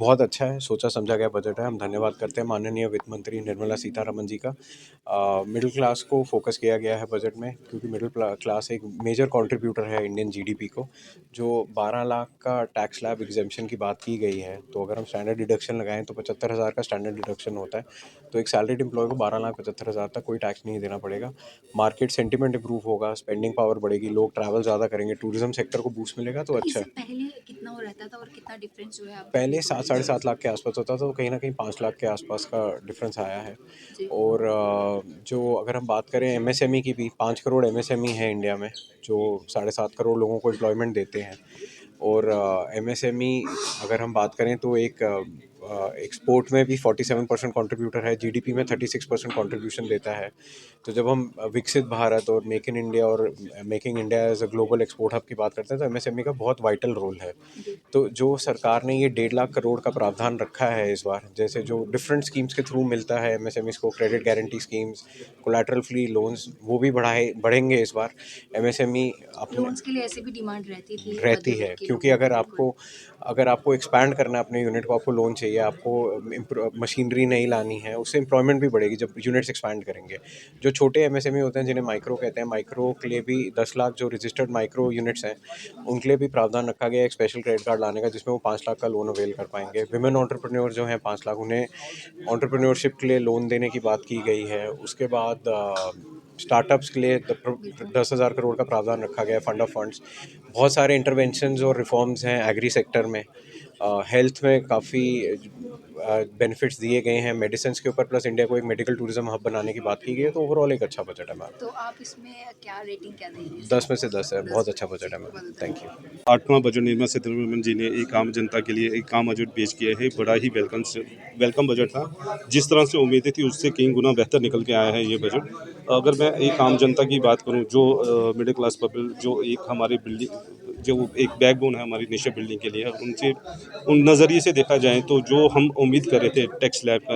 बहुत अच्छा है, सोचा समझा गया बजट है। हम धन्यवाद करते हैं माननीय वित्त मंत्री निर्मला सीतारमण जी का। मिडिल क्लास को फोकस किया गया है बजट में, क्योंकि मिडिल क्लास एक मेजर कंट्रीब्यूटर है इंडियन जीडीपी को। जो 12 लाख का टैक्स स्लैब एग्जेम्पशन की बात की गई है, तो अगर हम स्टैंडर्ड डिडक्शन लगाएं तो 75,000 का स्टैंडर्ड डिडक्शन होता है। तो एक सैलरीड एम्प्लॉय को 12,75,000 तक कोई टैक्स नहीं देना पड़ेगा। मार्केट सेंटिमेंट इंप्रूव होगा, स्पेंडिंग पावर बढ़ेगी, लोग ट्रैवल ज़्यादा करेंगे, टूरिज्म सेक्टर को बूस्ट मिलेगा, तो तो अच्छा इससे है। पहले कितना वो रहता था और कितना डिफरेंस जो है आप पहले देखने को 7 मिला? साढ़े 7 लाख के आसपास होता था, तो कहीं न कहीं 5 लाख के आसपास का डिफरेंस आया है। जी। और जो अगर हम बात करें एमएसएमई की भी, 5 करोड़ एमएसएमई है इंडिया में, जो साढ़े 7 करोड़ लोगों को एम्प्लॉयमेंट देते हैं। और एमएसएमई अगर हम बात करें तो एक एक्सपोर्ट में भी 47% कंट्रीब्यूटर है, जीडीपी में 36% कंट्रीब्यूशन देता है। तो जब हम विकसित भारत और मेक इन इंडिया और making India as a global export hub की बात करते हैं, तो एमएसएमई का बहुत वाइटल रोल है। जी। तो जो सरकार ने ये 1.5 लाख करोड़ का प्रावधान रखा है इस बार, जैसे जो डिफरेंट स्कीम्स के थ्रू मिलता है एमएसएमईज को, credit guarantee schemes, collateral free loans, वो भी बढ़ेंगे इस बार। एमएसएमई अपने लोन्स के लिए ऐसे भी डिमांड रहती थी रहती ज़रूरत है, के क्योंकि लोगों की, बिल्कुल। अगर आपको एक्सपैंड करना है अपने यूनिट को, आपको लोन चाहिए, आपको मशीनरी नहीं लानी है, उससे एम्प्लॉयमेंट भी बढ़ेगी जब यूनिट्स एक्सपैंड करेंगे। जो छोटे एमएसएमई होते हैं जिन्हें माइक्रो कहते हैं, माइक्रो के लिए भी 10 लाख जो रजिस्टर्ड माइक्रो यूनिट्स हैं, उनके लिए भी प्रावधान रखा गया है एक स्पेशल क्रेडिट कार्ड लाने का, जिसमें वो 5 लाख का लोन अवेल कर पाएंगे। विमेन एंटरप्रेन्योर जो हैं 5 लाख, उन्हें एंटरप्रेन्योरशिप के लिए लोन देने की बात की गई है। उसके बाद स्टार्टअप्स के लिए बिल्कुल। 10,000 करोड़ का प्रावधान रखा गया है, फंड ऑफ फंड्स। बहुत सारे इंटरवेंशंस और रिफॉर्म्स हैं एग्री सेक्टर में। हेल्थ में काफ़ी बेनिफिट्स दिए गए हैं मेडिसिन के ऊपर, प्लस इंडिया को एक मेडिकल टूरिज्म हब बनाने की बात की गई है। तो ओवरऑल एक अच्छा बजट है मैम। तो आप इसमें क्या रेटिंग क्या देंगे इसे? 10 में से 10 है, 10 बहुत में अच्छा जी, बजट है मैम। बहुत थैंक यू। धन्यवाद। 8वां बजट निर्मला सीतारमण जी ने एक आम जनता के लिए एक आम बजट पेश किया है। बड़ा ही वेलकम बजट था। जिस तरह से उम्मीदें थी उससे कई गुना बेहतर निकल के आया है ये बजट। अगर मैं एक आम जनता की बात करूं, जो मिडिल क्लास पीपल, जो एक हमारे बिल्डिंग, जो एक बैकबोन है हमारी नेशन बिल्डिंग के लिए, उनसे उन नज़रिए से देखा जाए तो जो हम उम्मीद कर रहे थे टैक्स स्लैब का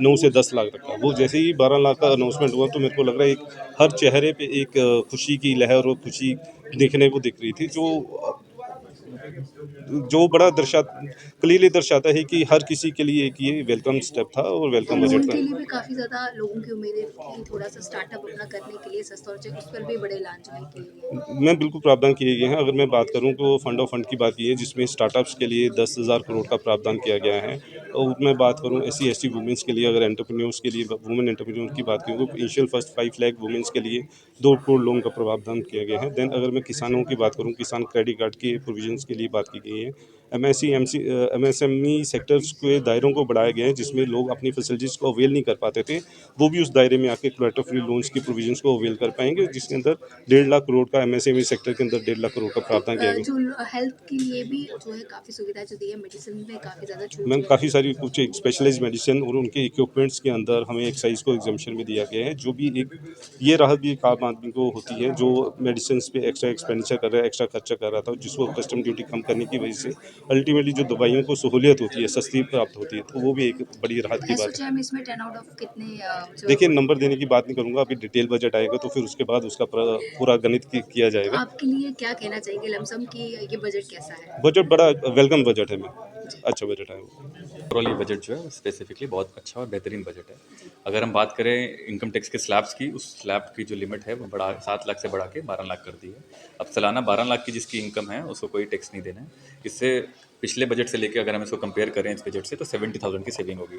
9 से 10 लाख तक का, वो जैसे ही 12 लाख का अनाउंसमेंट हुआ तो मेरे को लग रहा है एक हर चेहरे पे एक खुशी की लहर और खुशी देखने को दिख रही थी, जो बड़ा क्लियरली दर्शाता है कि हर किसी के लिए एक ये वेलकम स्टेप था और तो वेलकम बजट लोन था। के लिए भी काफ़ी ज़्यादा लोगों की उम्मीदें थी, थोड़ा-सा स्टार्टअप अपना करने के लिए सस्ता और चाहिए, उस पर भी बड़े ऐलान जो है किए गए हैं। मैं बिल्कुल प्रावधान किए गए हैं। अगर मैं बात करूं तो फंड ऑफ फंड की बात की है, जिसमें स्टार्टअप्स के लिए 10,000 करोड़ का प्रावधान किया गया है। और मैं बात करूं एससी एसटी वुमेंस के लिए, अगर एंटरप्रेन्योर्स के लिए, वुमेन एंटरप्रेन्योर की बात करूं तो इनिशियल फर्स्ट 5 लाख वुमेंस के लिए 2 करोड़ लोन का प्रावधान किया गया है। देन अगर मैं किसानों की बात करूं, किसान क्रेडिट कार्ड के प्रोविजंस के लिए बात की गई है। एमएसएमई सेक्टर्स के दायरों को बढ़ाया गया है, जिसमें लोग अपनी फैसिलिटीज़ को अवेल नहीं कर पाते थे, वो भी उस दायरे में आके कोलैटरल फ्री लोन्स की प्रोविजंस को अवेल कर पाएंगे, जिसके अंदर 1.5 लाख करोड़ का एमएसएमई सेक्टर के अंदर 1.5 लाख करोड़ का तो प्रावधान किया गया। जो हेल्थ के लिए भी जो है काफ़ी सुविधा जो दी है, मेडिसिन में काफ़ी ज़्यादा छूट मैम जो है काफ़ी दी सारी है। कुछ एक स्पेशलाइज्ड मेडिसिन और उनके इक्विपमेंट्स के अंदर हमें एक्साइज को एग्जामेशन में दिया गया है, जो भी एक ये राहत भी एक आम आदमी को होती है जो मेडिसिन पे एक्स्ट्रा एक्सपेंडिचर कर रहा है, एक्स्ट्रा खर्चा कर रहा था, जिसको कस्टम ड्यूटी कम करने की वजह से अल्टीमेटली जो दवाइयों को सहूलियत होती है, सस्ती प्राप्त होती है, तो वो भी एक बड़ी राहत की बात है। एसोचैम इसमें 10 आउट ऑफ कितने जो है देखिए, वो नंबर देंगे? देने की बात नहीं करूँगा, अभी डिटेल बजट आएगा तो फिर उसके बाद उसका पूरा गणित किया तो जाएगा। आपके लिए क्या कहना चाहेंगे लमसम कि ये बजट कैसा है? बजट बड़ा वेलकम बजट है मैम, जी। अच्छा बजट है वो। ओवरऑल ये बजट जो है स्पेसिफिकली बहुत अच्छा और बेहतरीन बजट है। अगर हम बात करें इनकम टैक्स के स्लैब्स की, उस स्लैब की जो लिमिट है वो 7 लाख से बढ़ा के 12 लाख कर दी है। अब सालाना 12 लाख की जिसकी इनकम है उसको कोई टैक्स नहीं देना है। इससे पिछले बजट से लेके अगर हम इसको कंपेयर करें इस बजट से, तो 70,000 की सेविंग होगी।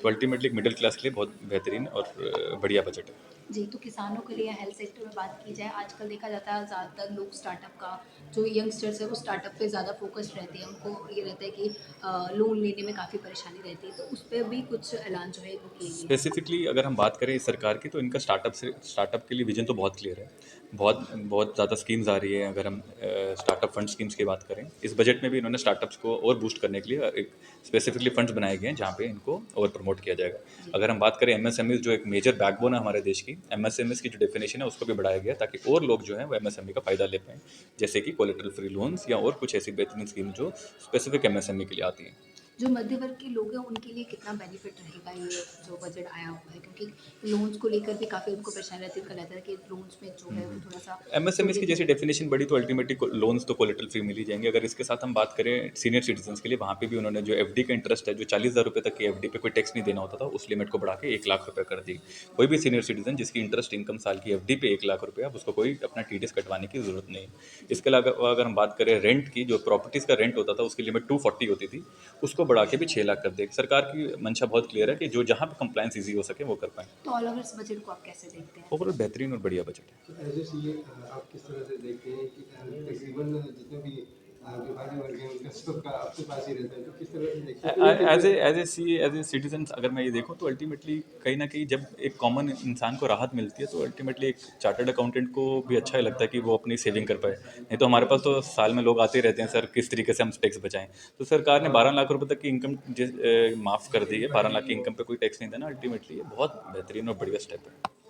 तो अल्टीमेटली एक मिडिल क्लास के लिए बहुत बेहतरीन और बढ़िया बजट है। जी, तो किसानों के लिए हेल्थ सेक्टर में बात की जाए, आजकल देखा जाता है ज़्यादातर लोग स्टार्टअप का जो यंगस्टर्स है वो स्टार्टअप पे ज़्यादा फोकस्ड रहते हैं। उनको ये रहता है कि लोन लेने में काफ़ी परेशानी रहती है, तो उस पे भी कुछ ऐलान जो है वो किए गए हैं। स्पेसिफिकली अगर हम बात करें इस सरकार की, तो इनका स्टार्टअप के लिए विजन तो बहुत क्लियर है। बहुत बहुत ज़्यादा स्कीम्स आ रही है। अगर हम स्टार्टअप फंड स्कीम्स की बात करें, इस बजट में भी इन्होंने स्टार्टअप्स को और बूस्ट करने के लिए एक स्पेसिफिकली फंड्स बनाए गए हैं जहाँ पे इनको और प्रमोट किया जाएगा। जी। अगर हम बात करें एमएसएमई, जो एक मेजर बैकबोन है हमारे देश की, एमएसएमई की जो डेफिनेशन है उसको भी बढ़ाया गया ताकि और लोग जो है वो एमएसएमई का फ़ायदा ले पाएँ, जैसे कि कोलेटरल फ्री लोन्स या और कुछ ऐसी बेहतरीन स्कीम जो स्पेसिफिक एमएसएमई के लिए आती हैं। जो मध्य वर्ग के लोग हैं उनके लिए कितना बेनिफिट रहेगा ये जो बजट आया हुआ है, क्योंकि लोन्स को लेकर भी काफ़ी उनको परेशानी रहती है, उनका रहता है कि लोन्स में जो है वो थोड़ा सा एमएसएमईज की थोड़े जैसी डेफिनेशन बढ़ी तो अल्टीमेटली लोन्स तो कोलेटरल फ्री मिल ही जाएंगे। अगर इसके साथ हम बात करें सीनियर सिटीजन्स के लिए, वहाँ पे भी उन्होंने जो एफडी का इंटरेस्ट है, जो 40,000 रुपये तक की एफडी पे कोई टैक्स नहीं देना होता था, उस लिमिट को बढ़ा के 1 लाख रुपये कर दी। कोई भी सीनियर सिटीजन जिसकी इंटरेस्ट इनकम साल की एफडी पे 1 लाख रुपये, अब उसको कोई अपना टीडीएस कटवाने की जरूरत नहीं। इसके अलावा अगर हम बात करें रेंट की, जो प्रॉपर्टीज़ का रेंट होता था उसकी लिमिट 240 होती थी, उसको बढ़ा के भी 6 लाख कर देगी। सरकार की मंशा बहुत क्लियर है कि जो जहाँ पे कंप्लायंस ईजी हो सके वो कर पाएँ। तो ऑल ओवर इस बजट को आप कैसे देखते हैं? ओवरऑल बेहतरीन और बढ़िया बजट है। एज ए सीए आप किस तरह से देखते हैं कि तकरीबन जितने भी विभागीय वर्ग हैं उनका सबका आपके पास ही रहता है, तो किस तरह से देखते हैं? एज ए सिटीजन अगर मैं ये देखूँ तो अल्टीमेटली कहीं ना कहीं जब एक कॉमन इंसान को राहत मिलती है तो अल्टीमेटली एक चार्टर्ड अकाउंटेंट को भी अच्छा ही लगता है कि वो अपनी सेविंग कर पाए। नहीं तो हमारे पास तो साल में लोग आते ही रहते हैं, सर किस तरीके से हम टैक्स बचाएं। तो सरकार ने 12 लाख रुपए तक की इनकम माफ़ कर दी है। 12 लाख की इनकम पे कोई टैक्स नहीं देना। अल्टीमेटली ये बहुत बेहतरीन और बढ़िया स्टेप है।